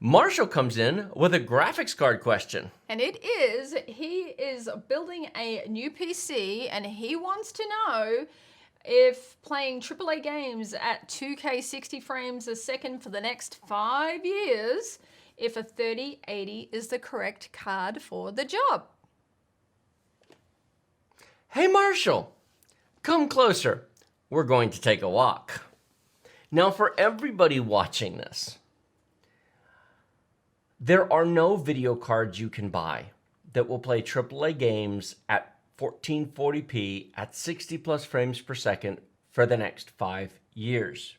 Marshall comes in with a graphics card question. And he is building a new PC and he wants to know if playing AAA games at 2K 60 frames a second for the next 5 years, if a 3080 is the correct card for the job. Hey Marshall, come closer. We're going to take a walk. Now for everybody watching this, there are no video cards you can buy that will play AAA games at 1440p at 60 plus frames per second for the next 5 years.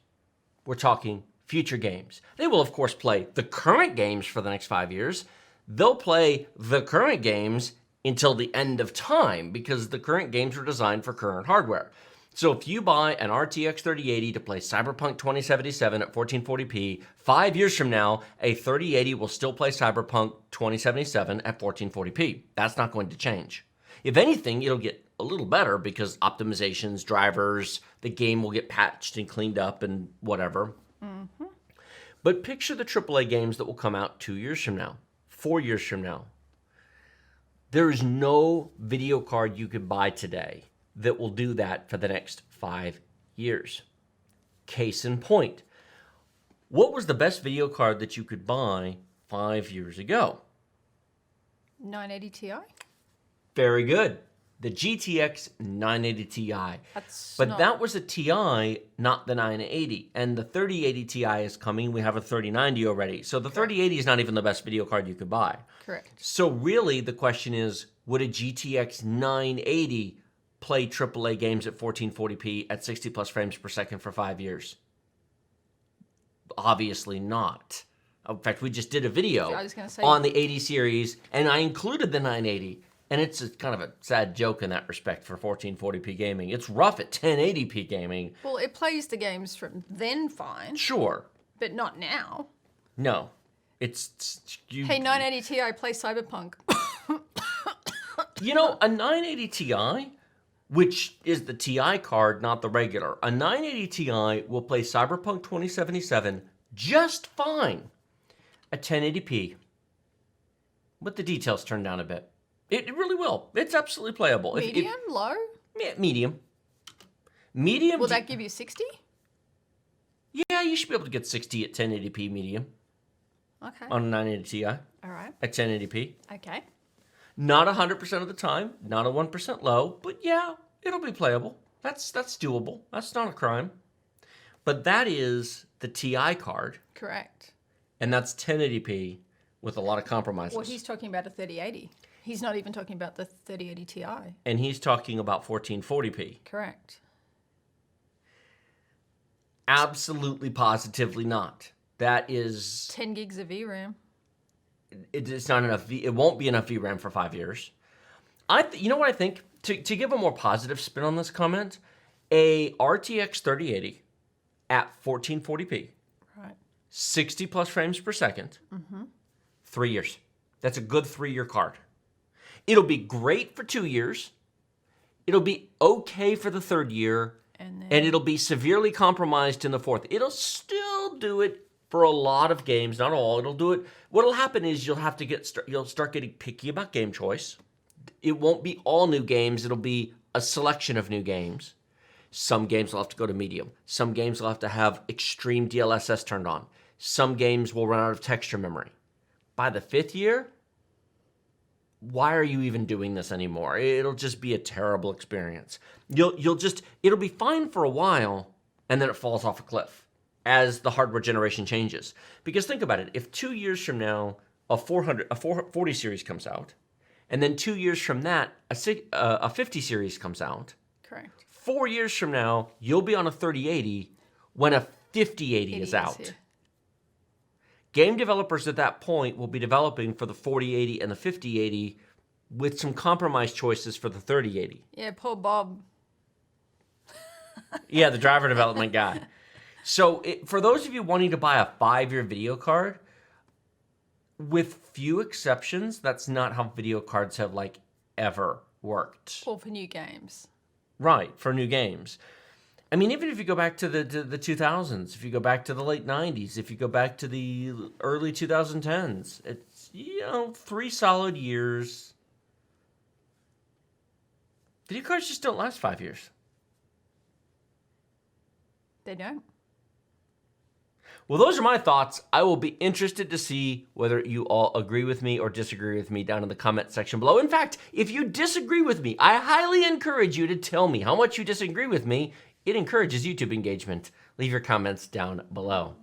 We're talking future games. They will, of course, play the current games for the next 5 years. They'll play the current games until the end of time because the current games are designed for current hardware. So if you buy an RTX 3080 to play Cyberpunk 2077 at 1440p, 5 years from now, a 3080 will still play Cyberpunk 2077 at 1440p. That's not going to change. If anything, it'll get a little better because optimizations, drivers, the game will get patched and cleaned up and whatever. Mm-hmm. But picture the AAA games that will come out 2 years from now, 4 years from now. There is no video card you could buy today that will do that for the next 5 years. Case in point, what was the best video card that you could buy 5 years ago? 980 Ti? Very good. The GTX 980 Ti. That was a Ti, not the 980. And the 3080 Ti is coming. We have a 3090 already. So the 3080 is not even the best video card you could buy. Correct. So really the question is, would a GTX 980 play AAA games at 1440p at 60 plus frames per second for 5 years? Obviously not. In fact, we just did a video on the 80 series, and I included the 980. And it's kind of a sad joke in that respect for 1440p gaming. It's rough at 1080p gaming. Well, it plays the games from then fine. Sure. But not now. No. Hey, 980 Ti, play Cyberpunk. You know, a 980 Ti, which is the Ti card, not the regular, a 980 Ti will play Cyberpunk 2077 just fine at 1080p. But the details turned down a bit. It really will. It's absolutely playable. Medium? Low? Yeah, medium. Medium. Will that give you 60? Yeah, you should be able to get 60 at 1080p medium. Okay. On a 980 Ti. All right. At 1080p. Okay. Not 100% of the time. Not a 1% low. But yeah, it'll be playable. That's doable. That's not a crime. But that is the Ti card. Correct. And that's 1080p with a lot of compromises. Well, he's talking about a 3080. He's not even talking about the 3080 Ti. And he's talking about 1440p. Correct. Absolutely, positively not. That is 10 gigs of VRAM. It's not enough. It won't be enough VRAM for 5 years. You know what I think? To give a more positive spin on this comment, a RTX 3080 at 1440p, right, 60 plus frames per second, 3 years. That's a good 3-year card. It'll be great for 2 years. It'll be okay for the 3rd year. And it'll be severely compromised in the 4th. It'll still do it for a lot of games, not all. It'll do it. What'll happen is you'll start getting picky about game choice. It won't be all new games. It'll be a selection of new games. Some games will have to go to medium. Some games will have to have extreme DLSS turned on. Some games will run out of texture memory. By the 5th year, why are you even doing this anymore? It'll just be a terrible experience. It'll be fine for a while, and then it falls off a cliff as the hardware generation changes. Because think about it, if 2 years from now a 440 series comes out, and then 2 years from that a 50 series comes out, correct. 4 years from now you'll be on a 3080 when a 5080 is out. Here. Game developers at that point will be developing for the 4080 and the 5080 with some compromise choices for the 3080. Yeah, poor Bob. Yeah, the driver development guy. So for those of you wanting to buy a 5-year video card, with few exceptions, that's not how video cards have ever worked. Or for new games. Right, for new games. I mean, even if you go back to the 2000s, if you go back to the late 90s, if you go back to the early 2010s, it's, 3 solid years. Video cards just don't last 5 years. They don't. Well, those are my thoughts. I will be interested to see whether you all agree with me or disagree with me down in the comment section below. In fact, if you disagree with me, I highly encourage you to tell me how much you disagree with me. It encourages YouTube engagement. Leave your comments down below.